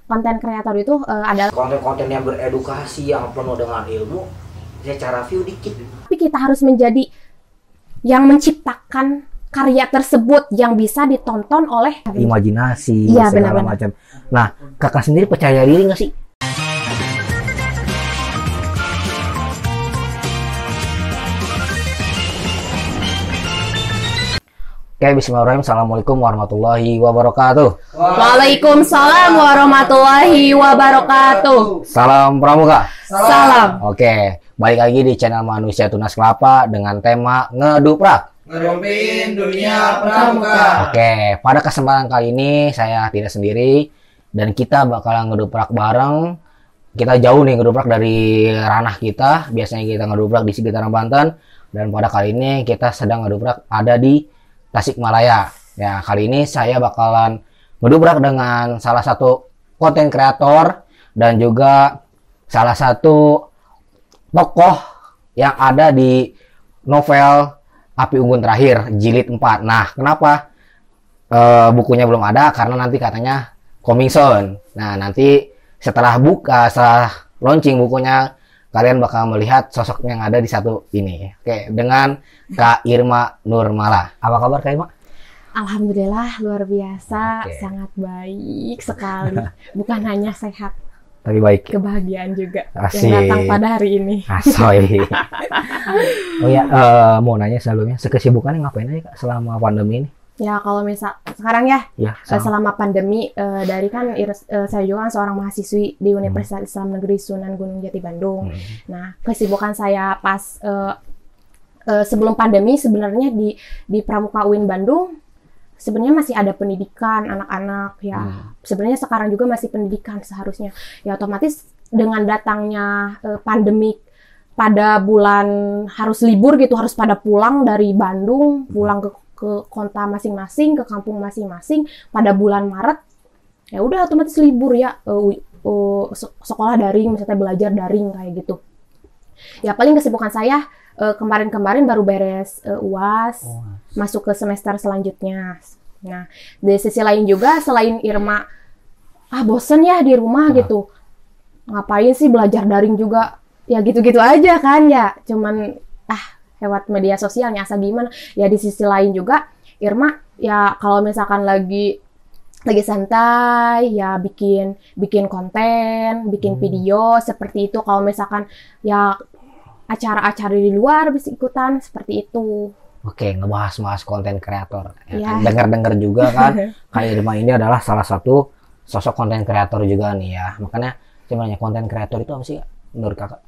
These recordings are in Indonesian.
konten kreator itu adalah konten-konten yang beredukasi, yang penuh dengan ilmu, secara view dikit. Tapi kita harus menjadi yang menciptakan karya tersebut yang bisa ditonton oleh imajinasi, iya, segala macam. Nah, kakak sendiri percaya diri nggak sih? Oke, bismillahirrahmanirrahim. Assalamualaikum warahmatullahi wabarakatuh. Waalaikumsalam warahmatullahi wabarakatuh. Salam pramuka. Salam. Oke, balik lagi di channel Manusia Tunas Kelapa dengan tema ngeduprak. Ngerumpin dunia pramuka. Oke, pada kesempatan kali ini saya tidak sendiri dan kita bakalan ngeduprak bareng. Kita jauh nih ngeduprak dari ranah kita. Biasanya kita ngeduprak di sekitaran Banten, dan pada kali ini kita sedang ngeduprak ada di Tasikmalaya. Ya, kali ini saya bakalan ngeduprak dengan salah satu konten kreator dan juga salah satu tokoh yang ada di novel Api Unggun Terakhir jilid 4. Nah, kenapa bukunya belum ada? Karena nanti katanya coming soon. Nah, nanti setelah launching bukunya, kalian bakal melihat sosok yang ada di satu ini. Oke, dengan Kak Irma Nurmala. Apa kabar Kak Irma? Alhamdulillah luar biasa, Oke. sangat baik sekali. Bukan hanya sehat, Tapi baik. kebahagiaan juga Asik. yang datang pada hari ini. Asoy. Oh ya, mau nanya sebelumnya, kesibukannya ngapain aja Kak selama pandemi ini? Ya kalau misal sekarang ya, Ya, selama pandemi dari kan saya juga kan seorang mahasiswi di Universitas Islam Negeri Sunan Gunung Jati Bandung. Nah, kesibukan saya pas sebelum pandemi sebenarnya di Pramuka UIN Bandung sebenarnya masih ada pendidikan anak-anak ya. Sebenarnya sekarang juga masih pendidikan seharusnya. Ya otomatis dengan datangnya pandemik pada bulan harus libur gitu, harus pada pulang dari Bandung, pulang ke kota masing-masing, ke kampung masing-masing pada bulan Maret. Ya udah otomatis libur ya, sekolah daring, misalnya belajar daring kayak gitu. Ya paling kesibukan saya kemarin-kemarin baru beres UAS, masuk ke semester selanjutnya. Nah, di sisi lain juga selain Irma, bosen ya di rumah gitu. Ngapain sih belajar daring juga? Ya gitu-gitu aja kan ya. Cuman lewat media sosialnya asa gimana. Ya di sisi lain juga Irma ya kalau misalkan lagi santai ya bikin konten, bikin video seperti itu. Kalau misalkan ya acara-acara di luar bisa ikutan seperti itu. Oke, ngebahas konten kreator. Ya. Dengar-dengar juga kan, Kak Irma ini adalah salah satu sosok konten kreator juga nih ya. Makanya sebenarnya konten kreator itu apa sih Kak, menurut Kakak?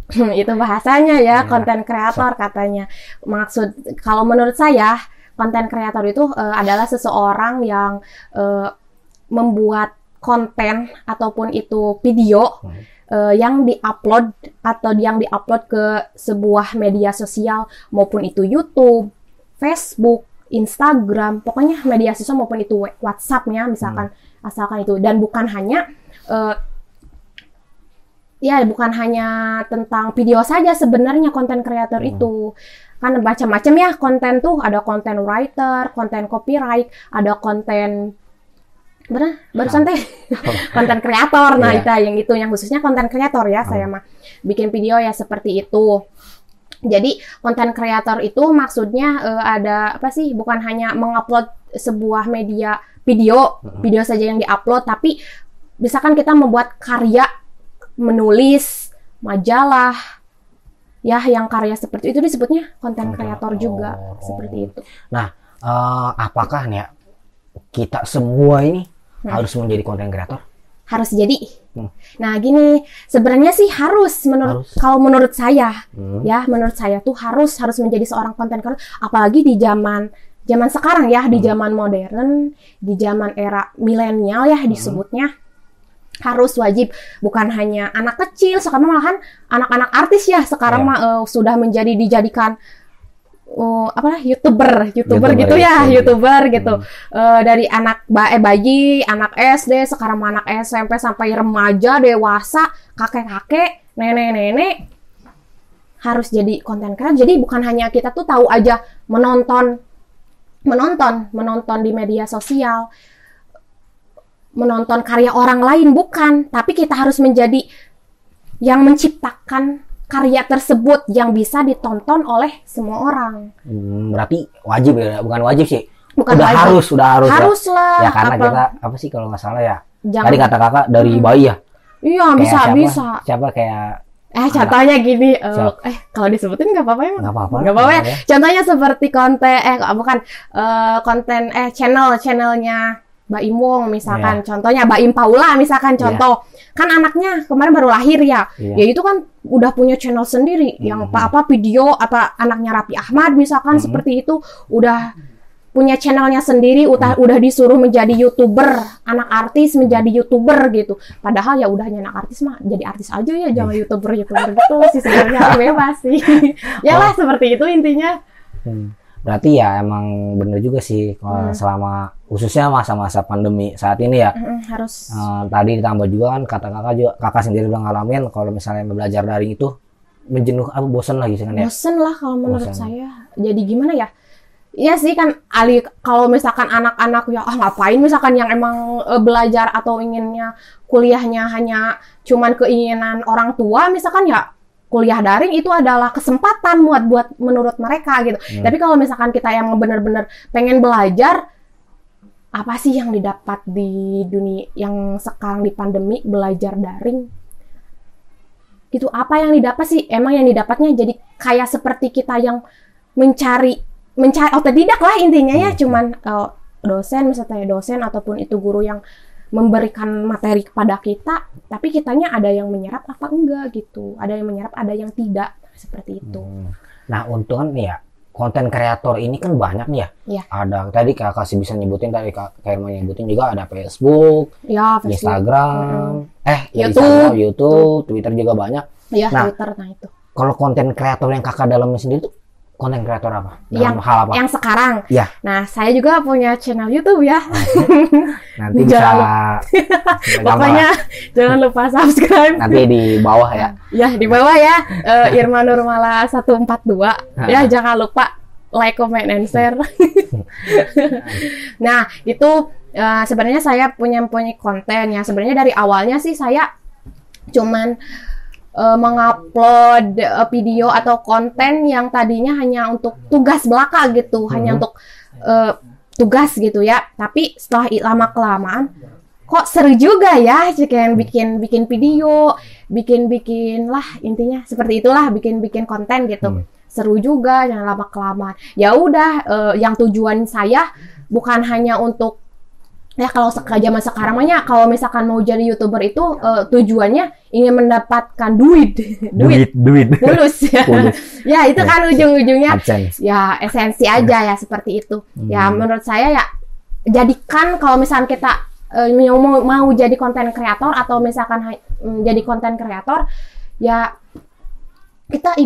Itu bahasanya ya, konten kreator katanya. Kalau menurut saya, konten kreator itu adalah seseorang yang membuat konten ataupun itu video yang diupload atau yang diupload ke sebuah media sosial, maupun itu YouTube, Facebook, Instagram, pokoknya media sosial maupun itu WhatsApp-nya misalkan, asalkan itu. Dan bukan hanya bukan hanya tentang video saja sebenarnya konten kreator itu. Kan macam-macam ya konten tuh, ada konten writer, konten copyright, ada konten konten kreator. Nah, itu yang khususnya konten kreator ya, saya mah bikin video ya seperti itu. Jadi konten kreator itu maksudnya ada apa sih? Bukan hanya mengupload sebuah media video saja yang diupload, tapi misalkan kita membuat karya, menulis majalah ya, yang karya seperti itu disebutnya konten kreator juga. Seperti itu. Nah, apakah nih ya, kita semua ini harus menjadi konten kreator? Harus jadi. Nah, gini, sebenarnya sih kalau menurut saya ya, menurut saya tuh harus menjadi seorang konten kreator, apalagi di zaman sekarang ya, di zaman modern, di zaman era milenial ya disebutnya. Harus wajib, bukan hanya anak kecil, sekarang malahan anak-anak artis ya sekarang mah sudah dijadikan YouTuber gitu ya, YouTuber gitu. Dari anak bayi, anak SD, sekarang anak SMP sampai remaja, dewasa, kakek-kakek, nenek-nenek harus jadi konten kreator. Jadi bukan hanya kita tuh tahu aja menonton di media sosial, menonton karya orang lain, bukan, tapi kita harus menjadi yang menciptakan karya tersebut yang bisa ditonton oleh semua orang. Berarti wajib ya, bukan wajib sih. Bukan udah wajib. harus lah. ya karena kita apa sih kalau nggak salah ya, Jangan. tadi kata kakak dari bayi ya. Iya, Kayak bisa. Siapa kayak Contohnya gini, kalau disebutin nggak apa-apa emang? nggak apa-apa ya. Contohnya seperti konten channelnya Mbak Imung misalkan, contohnya Mbak Im Paula misalkan, contoh. Kan anaknya kemarin baru lahir ya. Ya itu kan udah punya channel sendiri yang apa video apa anaknya Raffi Ahmad misalkan seperti itu, udah punya channelnya sendiri, udah disuruh menjadi YouTuber, anak artis menjadi YouTuber gitu. Padahal ya udahnya anak artis mah jadi artis aja ya, jangan YouTuber gitu sih sebenarnya, bebas sih. Yalah seperti itu intinya. Berarti ya emang bener juga sih kalau selama khususnya masa-masa pandemi saat ini ya. Harus. Tadi ditambah juga kan kata kakak sendiri udah ngalamin kalau misalnya belajar daring itu bosen lagi sih kan ya. Bosen lah kalau menurut saya. Jadi gimana ya? Iya sih kan, kalau misalkan anak-anak ya ngapain misalkan yang emang belajar atau inginnya kuliahnya hanya cuman keinginan orang tua misalkan ya, kuliah daring itu adalah kesempatan buat menurut mereka gitu. Tapi kalau misalkan kita yang benar-benar pengen belajar, apa sih yang didapat di dunia yang sekarang di pandemi belajar daring? Gitu, apa yang didapat sih? Emang yang didapatnya jadi kayak seperti kita yang mencari otodidak lah intinya ya, cuman dosen misalnya dosen ataupun itu guru yang memberikan materi kepada kita, tapi kitanya ada yang menyerap apa enggak gitu, ada yang menyerap ada yang tidak, seperti itu. Nah untungan nih ya, konten kreator ini kan banyak nih ya. Ada tadi kakak sih bisa nyebutin, tadi kayak mau nyebutin juga ada Facebook, Instagram, YouTube, Twitter juga banyak. Nah, Twitter, itu. Kalau konten kreator yang kakak dalami sendiri tuh konten kreator apa? Hal apa? Yang sekarang. Ya. Nah, saya juga punya channel YouTube ya. Nanti bisa pokoknya jangan lupa subscribe. Nanti di bawah ya. Ya, di bawah ya. Irma Nurmala 142. Ya, jangan lupa like, comment, and share. Nah, itu sebenarnya saya punya konten ya. Sebenarnya dari awalnya sih saya cuman mengupload video atau konten yang tadinya hanya untuk tugas belaka gitu, hanya untuk tugas gitu ya. Tapi setelah lama kelamaan kok seru juga ya, kayak bikin video, bikin lah intinya seperti itulah, bikin konten gitu. Seru juga yang lama kelamaan. Ya udah, yang tujuan saya bukan hanya untuk ya kalau zaman sekarang mah kalau misalkan mau jadi YouTuber itu tujuannya ingin mendapatkan duit mulus ya. Ya itu kan ujung-ujungnya ya esensi aja ya seperti itu. Ya menurut saya ya jadikan kalau misalkan kita mau jadi konten kreator atau misalkan jadi konten kreator ya kita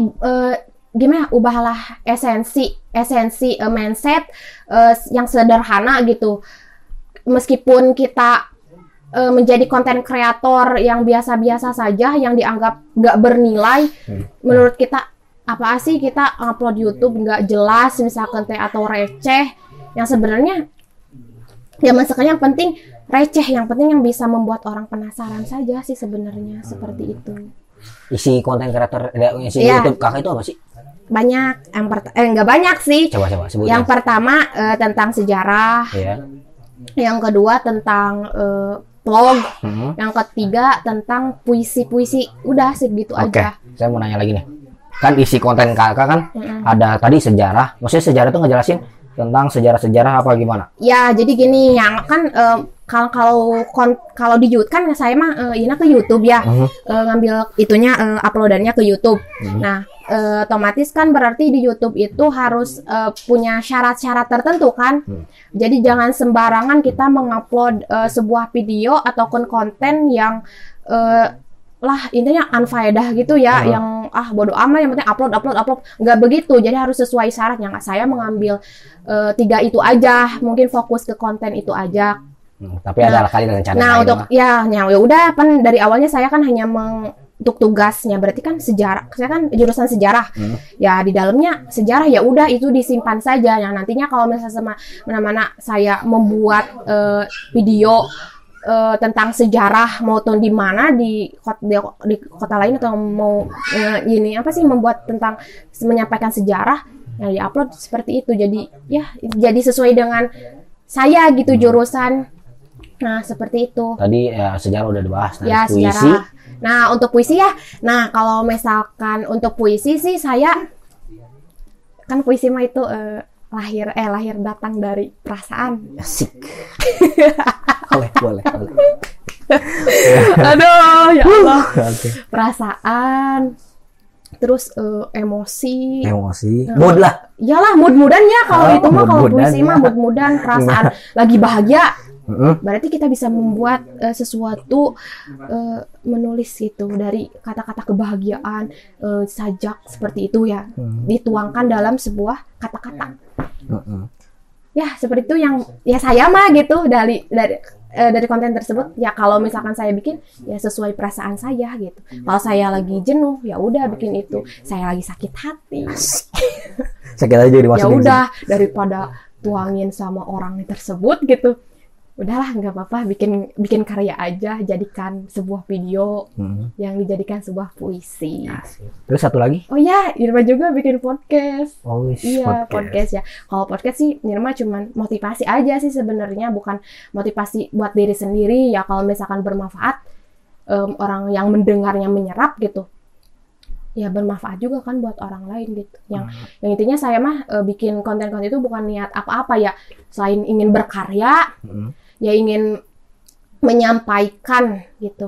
gimana ubahlah esensi mindset yang sederhana gitu. Meskipun kita menjadi konten kreator yang biasa-biasa saja, yang dianggap nggak bernilai, menurut kita apa sih kita upload YouTube nggak jelas misalkan atau receh, yang sebenarnya zaman sekarang yang penting receh, yang penting yang bisa membuat orang penasaran saja sih sebenarnya, seperti itu. Isi konten kreator, YouTube kakak itu apa sih? Banyak, nggak banyak sih. Coba sebutin. Yang pertama tentang sejarah. Yang kedua tentang vlog, yang ketiga tentang puisi, udah sih gitu aja. Saya mau nanya lagi nih, kan isi konten kakak kan ada tadi sejarah, maksudnya sejarah tuh ngejelasin tentang sejarah apa gimana? Ya jadi gini, yang kan kalau di YouTube kan saya mah ini ke YouTube ya, ngambil itunya uploadannya ke YouTube. Nah otomatis kan berarti di YouTube itu harus punya syarat-syarat tertentu kan. Jadi jangan sembarangan kita mengupload sebuah video ataupun konten yang intinya unfaedah gitu ya, yang bodo amat yang penting upload. Nggak begitu, jadi harus sesuai syaratnya. Saya mengambil 3 itu aja, mungkin fokus ke konten itu aja. Tapi ada kali rencana. Nah untuk ya udah kan dari awalnya saya kan hanya untuk tugasnya berarti kan sejarah, saya kan jurusan sejarah, ya di dalamnya sejarah ya udah itu disimpan saja. Yang nantinya kalau misalnya mana saya membuat video tentang sejarah maupun di mana di kota lain atau mau ini apa sih membuat tentang menyampaikan sejarah yang diupload seperti itu. Jadi ya jadi sesuai dengan saya gitu jurusan. Nah, seperti itu. Tadi ya sejarah udah dibahas. Nah, Ya, puisi. sejarah. Nah, untuk puisi ya. Nah, kalau misalkan untuk puisi sih saya kan puisi mah itu lahir datang dari perasaan. Asik. boleh. Aduh, ya Allah. Oke. Perasaan, terus emosi. Mood lah. Iyalah, mood-moodan ya kalau itu mah, kalau mood-moodan puisi ya. mah mood-moodan, perasaan lagi bahagia. Berarti kita bisa membuat sesuatu, menulis gitu dari kata-kata kebahagiaan, sajak seperti itu ya, dituangkan dalam sebuah kata-kata. Ya seperti itu yang ya saya mah gitu dari konten tersebut. Ya kalau misalkan saya bikin ya sesuai perasaan saya gitu. Kalau saya lagi jenuh ya udah bikin itu. Saya lagi sakit hati. Sakit aja Ya dimasukin. udah daripada tuangin sama orang tersebut gitu. Udahlah nggak apa-apa bikin karya aja, jadikan sebuah video yang dijadikan sebuah puisi. Terus satu lagi? Oh ya, Irma juga bikin podcast. Oh, Iya, podcast ya. Kalau podcast sih Nirma cuman motivasi aja sih sebenarnya, bukan motivasi buat diri sendiri ya. Kalau misalkan bermanfaat, orang yang mendengarnya menyerap gitu, ya bermanfaat juga kan buat orang lain gitu. Yang intinya saya mah bikin konten-konten itu bukan niat apa-apa ya, selain ingin berkarya, ya ingin menyampaikan gitu,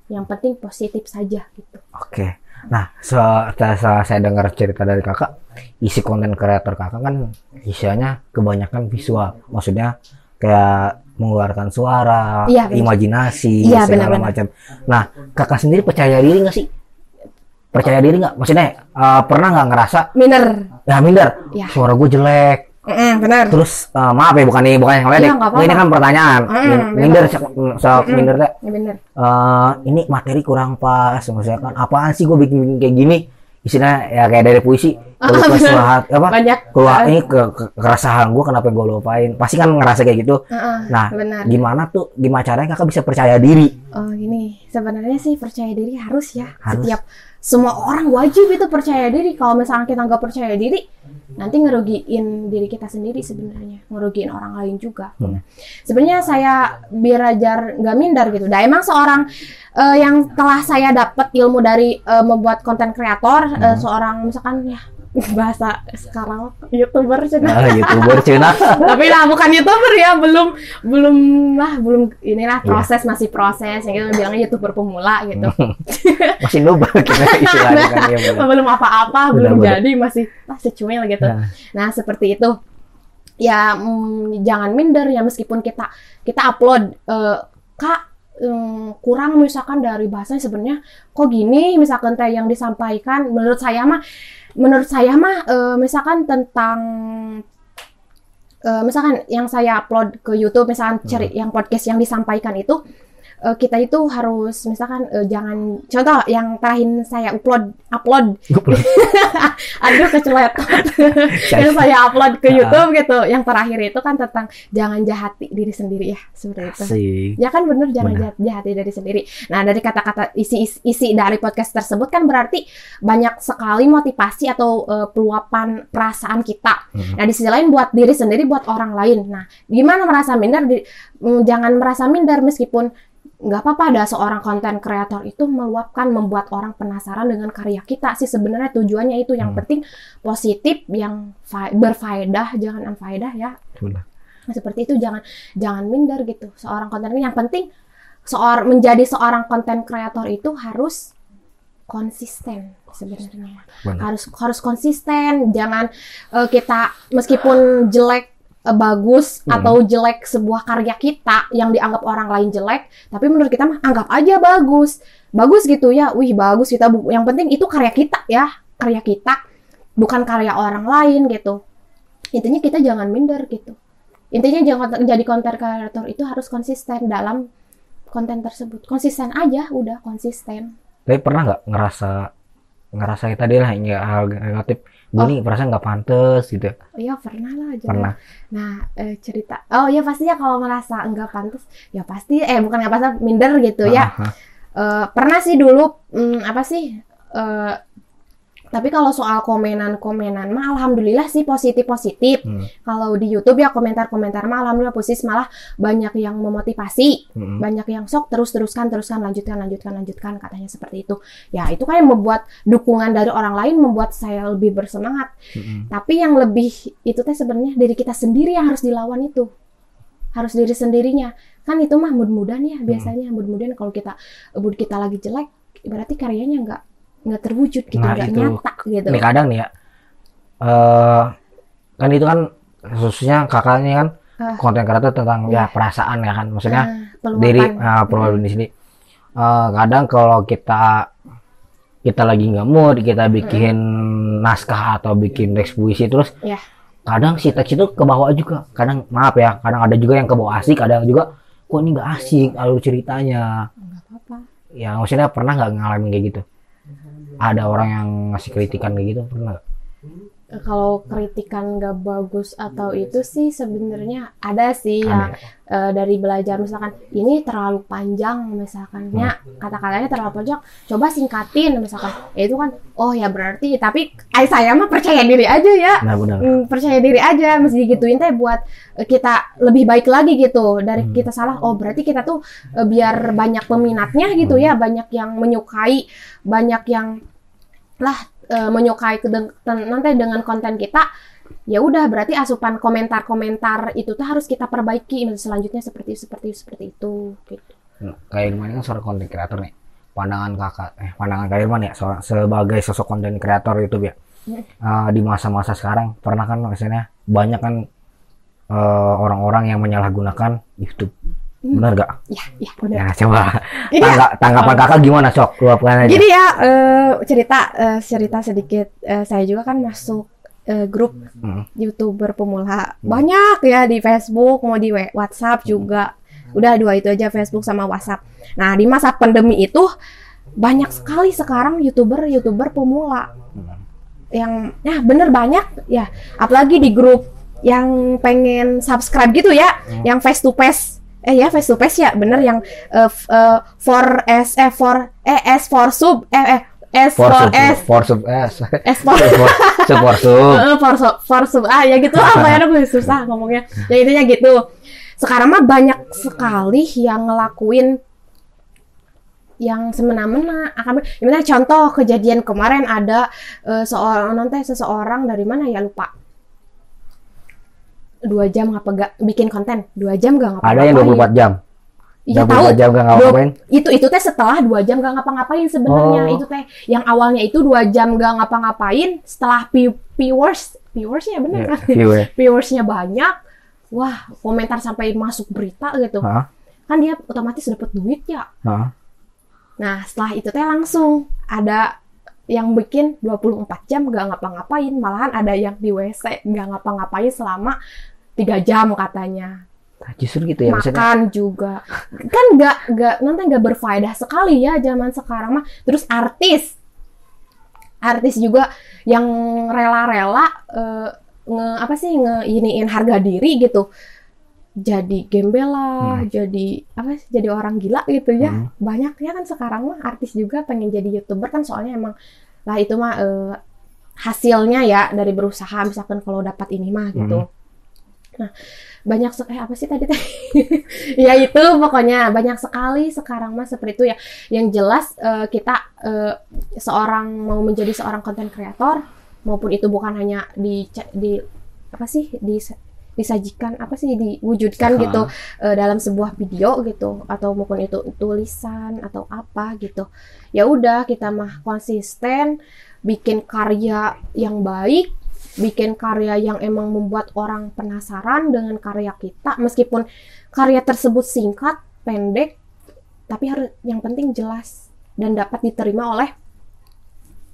Yang penting positif saja gitu. Oke. Nah, setelah saya dengar cerita dari kakak, isi konten kreator kakak kan isinya kebanyakan visual. Maksudnya kayak mengeluarkan suara, Iya, benar. imajinasi, Iya, segala benar-benar. macam. Nah, kakak sendiri percaya diri nggak sih? Percaya diri nggak? Maksudnya pernah nggak ngerasa, minder, Ya. suara gue jelek, Benar. terus maaf ya bukan yang ledek, Iya, nggak apa-apa. ini kan pertanyaan, minder, minder teh. Ya benar. Ini materi kurang pas, maksudnya kan apaan sih gue bikin kayak gini, istilahnya ya kayak dari puisi, keluar Banyak. ini keresahan gue kenapa gue lupain, pasti kan ngerasa kayak gitu. Nah, benar. gimana caranya kakak bisa percaya diri? Oh gini, sebenarnya sih percaya diri harus ya. Harus. Semua orang wajib itu percaya diri. Kalau misalnya kita nggak percaya diri, nanti ngerugiin diri kita sendiri sebenarnya, ngerugiin orang lain juga. Sebenarnya saya belajar nggak minder gitu. Nah emang seorang yang telah saya dapat ilmu dari membuat konten kreator, seorang misalkan ya bahasa sekarang YouTuber cina. YouTuber cina. Tapi lah bukan YouTuber ya, belum inilah masih proses yang kita bilangnya YouTuber pemula gitu. Masih noob kita istilahnya kan ya, bener. Belum apa-apa, belum Bener. jadi, masih cuil gitu. Nah, seperti itu. Ya jangan minder ya, meskipun kita upload Kak kurang misalkan dari bahasanya sebenarnya kok gini misalkan teh yang disampaikan menurut saya mah misalkan tentang misalkan yang saya upload ke YouTube misalkan yang podcast yang disampaikan itu kita itu harus misalkan jangan, contoh yang terakhir saya upload aduh keceletot yang saya upload ke YouTube gitu, yang terakhir itu kan tentang jangan jahati diri sendiri ya, seperti itu. Ya kan bener, jangan jahati diri sendiri. Nah dari kata-kata isi dari podcast tersebut kan berarti banyak sekali motivasi atau peluapan perasaan kita. Nah di sisi lain buat diri sendiri, buat orang lain. Nah gimana merasa minder? Jangan merasa minder meskipun nggak apa-apa, ada seorang konten kreator itu meluapkan, membuat orang penasaran dengan karya kita sih sebenarnya tujuannya itu. Yang penting positif, yang berfaedah, jangan unfaedah ya. Nah, seperti itu, jangan minder gitu. Seorang konten yang penting menjadi seorang konten kreator itu harus konsisten sebenarnya. Harus konsisten, jangan kita meskipun jelek bagus atau jelek sebuah karya kita yang dianggap orang lain jelek, tapi menurut kita mah anggap aja bagus gitu ya. Wih bagus kita, yang penting itu karya kita ya, karya kita bukan karya orang lain gitu. Intinya kita jangan minder gitu. Intinya jangan jadi konten kreator itu harus konsisten dalam konten tersebut. Konsisten aja, udah konsisten. Tapi pernah nggak ngerasa ngerasa tadi lah nggak hal negatif, Buni perasaan nggak pantas gitu. Iya pernah lah juga. Pernah. Nah cerita, oh ya pastinya kalau merasa nggak pantas, ya pasti, bukan nggak pantas, minder gitu ya. Pernah sih dulu, apa sih? Tapi kalau soal komenan mah alhamdulillah sih positif. Kalau di YouTube ya komentar mah alhamdulillah positif, malah banyak yang memotivasi, banyak yang sok teruskan, lanjutkan katanya seperti itu. Ya itu kan yang membuat dukungan dari orang lain membuat saya lebih bersemangat. Tapi yang lebih itu teh sebenarnya diri kita sendiri yang harus dilawan itu. Harus diri sendirinya. Kan itu mah mood-moodan ya biasanya. Mood-moodan kalau mood kita lagi jelek, berarti karyanya nggak terwujud gitu, nggak nyata gitu. Nih kadang nih ya, kan itu kan khususnya kakaknya kan konten kreator tentang ya perasaan ya kan, maksudnya diri peluang di sini. Kadang kalau kita lagi nggak mood, kita bikin naskah atau bikin teks puisi terus, kadang si teks itu ke bawah juga. Kadang maaf ya, kadang ada juga yang ke bawah asik, kadang juga kok ini nggak asik alur ceritanya. Nggak apa-apa. Ya maksudnya pernah nggak ngalamin kayak gitu? Ada orang yang ngasih kritikan kayak gitu, pernah nggak? Kalau kritikan nggak bagus atau itu sih sebenarnya ada sih yang dari belajar, misalkan ini terlalu panjang misalkannya, kata-katanya terlalu panjang, coba singkatin misalkan. Ya itu kan, oh ya berarti, tapi saya mah percaya diri aja ya. Benar. Percaya diri aja, mesti digituin teh buat kita lebih baik lagi gitu. Dari kita salah, oh berarti kita tuh biar banyak peminatnya gitu ya, banyak yang menyukai, banyak yang menyukai nanti dengan konten kita. Ya udah, berarti asupan komentar itu tuh harus kita perbaiki selanjutnya seperti itu gitu. Kayak Irman kan seorang konten kreator nih, pandangan Kak Irman ya sebagai sosok konten kreator YouTube ya, di masa-masa sekarang pernah kan maksudnya banyak kan orang-orang yang menyalahgunakan YouTube. Benar gak? Ya benar. Ya coba tanggapan kakak gimana, Sok? Luapkan aja. Jadi ya cerita sedikit, saya juga kan masuk grup YouTuber pemula banyak ya, di Facebook, mau di WhatsApp juga. Udah 2 itu aja, Facebook sama WhatsApp. Nah di masa pandemi itu banyak sekali sekarang YouTuber pemula yang bener banyak ya, apalagi di grup yang pengen subscribe gitu ya, yang face to face. Face to face ya, bener, yang for sub ya gitu apa ya, susah ngomongnya. Ya intinya gitu. Sekarang mah banyak sekali yang ngelakuin yang semena-mena. Gimana contoh kejadian kemarin, ada seseorang dari mana ya lupa. 2 jam bikin konten, 2 jam gak ngapa-ngapain. Ada yang 24 jam. Iya tahu. 24 jam gak ngapa-ngapain. Itu teh setelah 2 jam gak ngapa-ngapain sebenarnya. Itu teh yang awalnya itu 2 jam gak ngapa-ngapain, setelah viewersnya bener kan? Viewersnya banyak. Wah, komentar sampai masuk berita gitu. Kan dia otomatis dapat duit ya. Nah, setelah itu teh langsung ada yang bikin 24 jam gak ngapa-ngapain, malahan ada yang di WC gak ngapa-ngapain selama 3 jam katanya. Justru gitu ya, makan maksudnya. Juga kan gak berfaedah sekali ya zaman sekarang mah. Terus artis juga yang rela-rela iniin harga diri gitu, jadi gembel lah, jadi orang gila gitu ya. Banyak ya kan sekarang mah artis juga pengen jadi YouTuber kan, soalnya emang lah itu mah hasilnya ya dari berusaha, misalkan kalau dapat ini mah gitu. Nah, banyak apa sih tadi teh? Ya itu pokoknya banyak sekali sekarang mah seperti itu ya. Yang jelas kita mau menjadi seorang konten kreator, maupun itu bukan hanya disajikan diwujudkan gitu dalam sebuah video gitu, atau maupun itu tulisan atau apa gitu. Ya udah, kita mah konsisten bikin karya yang baik, bikin karya yang emang membuat orang penasaran dengan karya kita, meskipun karya tersebut singkat, pendek, tapi harus yang penting jelas dan dapat diterima oleh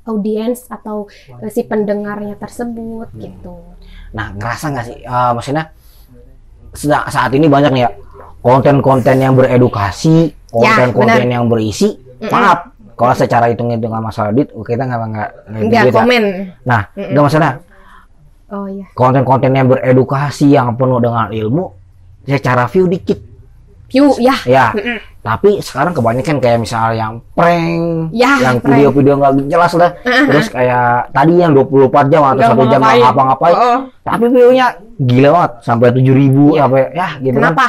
audiens atau si pendengarnya tersebut gitu. Nah, ngerasa nggak sih, maksudnya saat ini banyak nih ya konten-konten yang beredukasi, konten-konten yang berisi, maaf, Kalau secara hitung-hitungan masalah duit, kita nggak Nggak komen. Nah, nggak masalah. Oh iya. Konten-konten yang beredukasi yang penuh dengan ilmu, secara view dikit. View ya. Ya. Tapi sekarang kebanyakan kayak misalnya yang prank, Ya, yang prank. video-video nggak jelas lah. Terus kayak tadi yang 24 jam atau 1 jam nggak ngapa-ngapain. Tapi view-nya gila banget, sampai 7.000 sampai ya gitu kan. Kenapa?